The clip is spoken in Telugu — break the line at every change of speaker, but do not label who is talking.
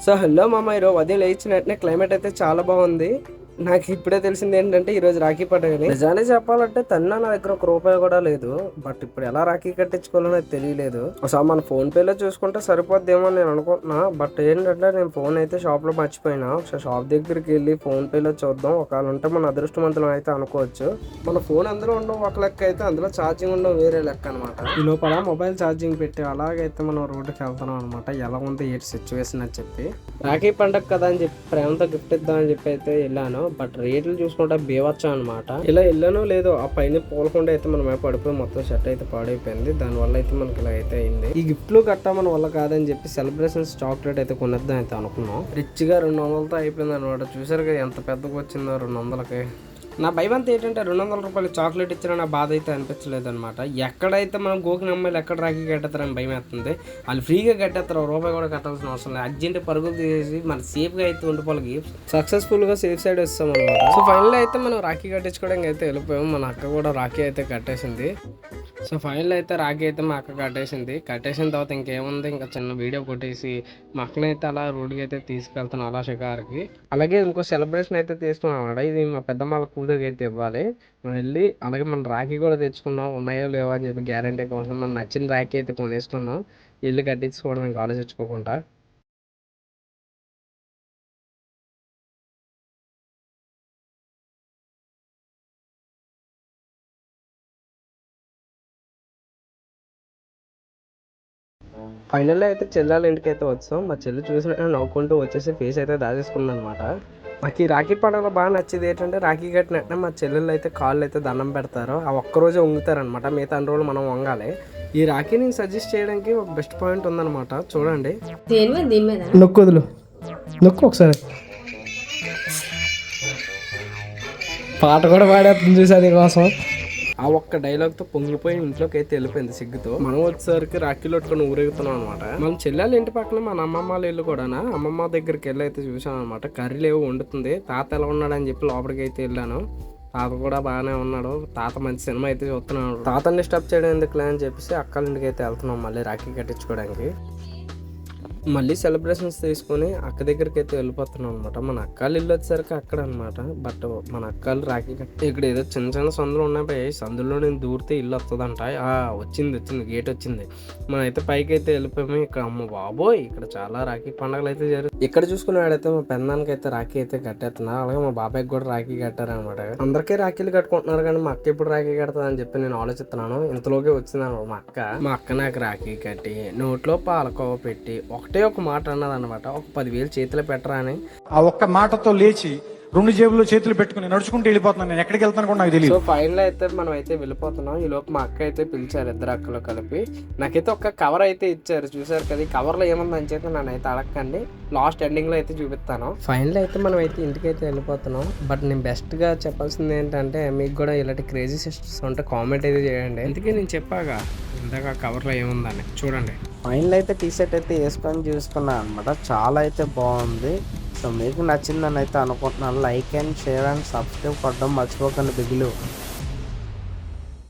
సో హలో మామ, ఈరోజు ఉదయం లేచిన వెంటనే క్లైమేట్ అయితే చాలా బాగుంది. నాకు ఇప్పుడే తెలిసింది ఏంటంటే ఈరోజు రాఖీ పండుగని. నిజాన్ని చెప్పాలంటే తన్న నా దగ్గర ₹1 కూడా లేదు. బట్ ఇప్పుడు ఎలా రాఖీ కట్టించుకోవాలో నాకు తెలియలేదు. ఒకసారి మన ఫోన్ పేలో చూసుకుంటే సరిపోద్దేమో అని నేను అనుకుంటున్నా. బట్ ఏంటంటే నేను ఫోన్ అయితే షాప్ లో మర్చిపోయినా. ఒకసారి షాప్ దగ్గరికి వెళ్ళి ఫోన్ పేలో చూద్దాం. ఒకవేళ ఉంటే మన అదృష్టవంతులం అయితే అనుకోవచ్చు. మన ఫోన్ అందులో ఉండడం ఒక లెక్క అయితే అందులో ఛార్జింగ్ ఉండడం వేరే లెక్క అనమాట. ఈ లోపల మొబైల్ ఛార్జింగ్ పెట్టి అలాగైతే మనం రోడ్డుకి వెళ్తున్నాం అనమాట. ఎలా ఉంది ఏంటి సిచ్యువేషన్ అని చెప్పి. రాఖీ పండగ కదా అని చెప్పి ప్రేమతో గిఫ్ట్ ఇద్దామని చెప్పి అయితే వెళ్ళాను. బట్ రేట్లు చూసుకుంటే బీవచ్చం అనమాట. ఇలా వెళ్ళానో లేదో ఆ పైన పూలకుండా అయితే మనం పడిపోయి మొత్తం షర్ట్ అయితే పాడైపోయింది. దానివల్ల అయితే మనకి ఇలా అయితే అయింది. ఈ గిఫ్ట్లు గట్టా మన వల్ల కాదని చెప్పి సెలబ్రేషన్స్ చాక్లెట్ అయితే కొనేద్దాం అయితే అనుకున్నాం. రిచ్ గా 200తో అయిపోయింది అనమాట. చూసారు కదా ఎంత పెద్దగా వచ్చిందో 200కి. నా భయవంతా ఏంటంటే ₹200 చాక్లెట్ ఇచ్చినా నా బాధ అయితే అనిపించలేదు అనమాట. ఎక్కడైతే మనం గోకిన అమ్మాయిలు ఎక్కడ రాఖీ కట్టేస్తారని భయం వేస్తుంది. వాళ్ళు ఫ్రీగా కట్టేస్తారు, ₹1 కూడా కట్టాల్సిన అవసరం లేదు. అర్జెంట్ పరుగులు తీసి మన సేఫ్గా అయితే ఉండిపోలకి సక్సెస్ఫుల్గా సేఫ్ సైడ్ వస్తాం అనమాట. సో ఫైనల్ అయితే మనం రాఖీ కట్టించుకోవడానికి అయితే వెళ్ళిపోయాం. మన అక్క కూడా రాఖీ అయితే కట్టేసింది. సో ఫైనల్ అయితే రాఖీ అయితే మా అక్క కట్టేసిన తర్వాత ఇంకేముంది, ఇంకా చిన్న వీడియో కొట్టేసి మా అక్కనైతే అలా రోడ్డుకి అయితే తీసుకెళ్తాను అలా షికార్కి. అలాగే ఇంకో సెలబ్రేషన్ అయితే తీసుకున్నాం అన్నమాట. ఇది మా పెద్దమ్మ కూతురికి అయితే ఇవ్వాలి. మనం వెళ్ళి అలాగే మనం రాఖీ కూడా తెచ్చుకున్నాం. ఉన్నాయో లేవో అని చెప్పి గ్యారంటీ కోసం మనం నచ్చిన రాఖీ అయితే కొనేసుకున్నాం. ఇల్లు కట్టించుకోవడం ఇంకా ఆలోచించుకోకుండా. ఫైనల్లో అయితే చెల్లెల ఇంటికి అయితే వచ్చాం. మా చెల్లి చూసినట్టు నవ్వుకుంటూ వచ్చేసి ఫేస్ అయితే దాచేసుకుంది అనమాట. నాకు ఈ రాఖీ పండుగలో బాగా నచ్చేది ఏంటంటే రాఖీ కట్టినట్టే మా చెల్లెళ్ళు అయితే కాళ్ళు అయితే దండం పెడతారు. ఆ ఒక్కరోజే వంగుతారనమాట. మిగతా అన్ని రోజులు మనం వంగాలి. ఈ రాఖీని సజెస్ట్ చేయడానికి ఒక బెస్ట్ పాయింట్ ఉందన్నమాట. చూడండి, నొక్కుదులు నొక్కు ఒకసారి. పాట కూడా పాడేస్తుంది చూసా నీకోసం. ఆ ఒక్క డైలాగ్తో పొంగిపోయి ఇంట్లోకి అయితే వెళ్ళిపోయింది సిగ్గుతో. మనం వచ్చేసరికి రాఖీలు పట్టుకొని ఊరేగుతున్నాం అనమాట. మనం చెల్లెలు ఇంటి పక్కన మన అమ్మమ్మ ఇల్లు కూడా. అమ్మమ్మ దగ్గరికి వెళ్ళి అయితే చూసాను అనమాట. కర్రీలు ఏవో వండుతుంది. తాత ఎలా ఉన్నాడని చెప్పి లోపలికి అయితే వెళ్ళాను. తాత కూడా బాగానే ఉన్నాడు. తాత మంచి సినిమా అయితే చూస్తున్నాడు. తాతని డిస్టర్బ్ చేయడం ఎందుకులే అని చెప్పేసి అక్కల ఇంటికి అయితే వెళ్తున్నాం మళ్ళీ రాఖీ కట్టించుకోవడానికి. మళ్ళీ సెలబ్రేషన్స్ తీసుకొని అక్క దగ్గరికి అయితే వెళ్ళిపోతున్నాం అనమాట. మన అక్కలు ఇల్లు వచ్చేసరికి అక్కడ అనమాట. బట్ మన అక్కలు రాఖీ కట్టి ఇక్కడ ఏదో చిన్న చిన్న సందులు ఉన్నాయి. సందులో నేను దూరితే ఇల్లు వస్తుందంట. వచ్చింది గేట్ వచ్చింది. మనం అయితే పైకి అయితే వెళ్ళిపోయాము. ఇక్కడ అమ్మ బాబోయ్, ఇక్కడ చాలా రాఖీ పండుగలు అయితే జరుగుతాయి. ఇక్కడ చూసుకునేవాడైతే మా పెన్నానికి అయితే రాఖీ అయితే కట్టేస్తున్నారు. అలాగే మా బాబాయ్కి కూడా రాఖీ కట్టారనమాట. అందరికీ రాఖీలు కట్టుకుంటున్నారు కానీ మా అక్క ఎప్పుడు రాఖీ కడతా అని చెప్పి నేను ఆలోచిస్తున్నాను. ఇంతలోకే వచ్చింది అనమాట మా అక్క నాకు రాఖీ కట్టి నోట్లో పాలకోవ పెట్టి ఒకటే ఒక మాట అన్నది అనమాట. ఒక 10,000 చేతిలో పెట్టరా అని.
ఆ ఒక్క మాటతో లేచి 2 జేబుల్లో చేతులు పెట్టుకుని నడుచుకుంటూ వెళ్ళిపోతున్నాను. నేను ఎక్కడికి వెళ్తాను కూడా నాకు తెలియదు.
సో ఫైనల్ అయితే మనం అయితే వెళ్ళిపోతున్నాం. ఈ లోపు మా అక్క అయితే పిలిచారు, ఇద్దరు అక్కలు కలిపి. నాకైతే ఒక కవర్ అయితే ఇచ్చారు. చూసారు కదా, ఈ కవర్ లో ఏముందని చెప్పి నన్ను అయితే అడగండి. లాస్ట్ ఎండింగ్ లో అయితే చూపిస్తాను. ఫైనల్ అయితే మనం అయితే ఇంటికి అయితే వెళ్ళిపోతున్నాం. బట్ నేను బెస్ట్ గా చెప్పాల్సింది ఏంటంటే, మీకు కూడా ఇలాంటి క్రేజీ సిస్టర్స్ ఉంటే కామెంట్ అయితే చేయండి. అందుకే నేను చెప్పాగా ఇందాక కవర్ లో ఏముందని చూడండి. ఫైనల్ అయితే టీ షర్ట్ అయితే వేసుకొని చూసుకున్నాను అనమాట. చాలా అయితే బాగుంది. సో మీకు నచ్చిందని అయితే అనుకుంటున్నాను. Like and share and subscribe కొట్టడం మర్చిపోకండి బిగులు.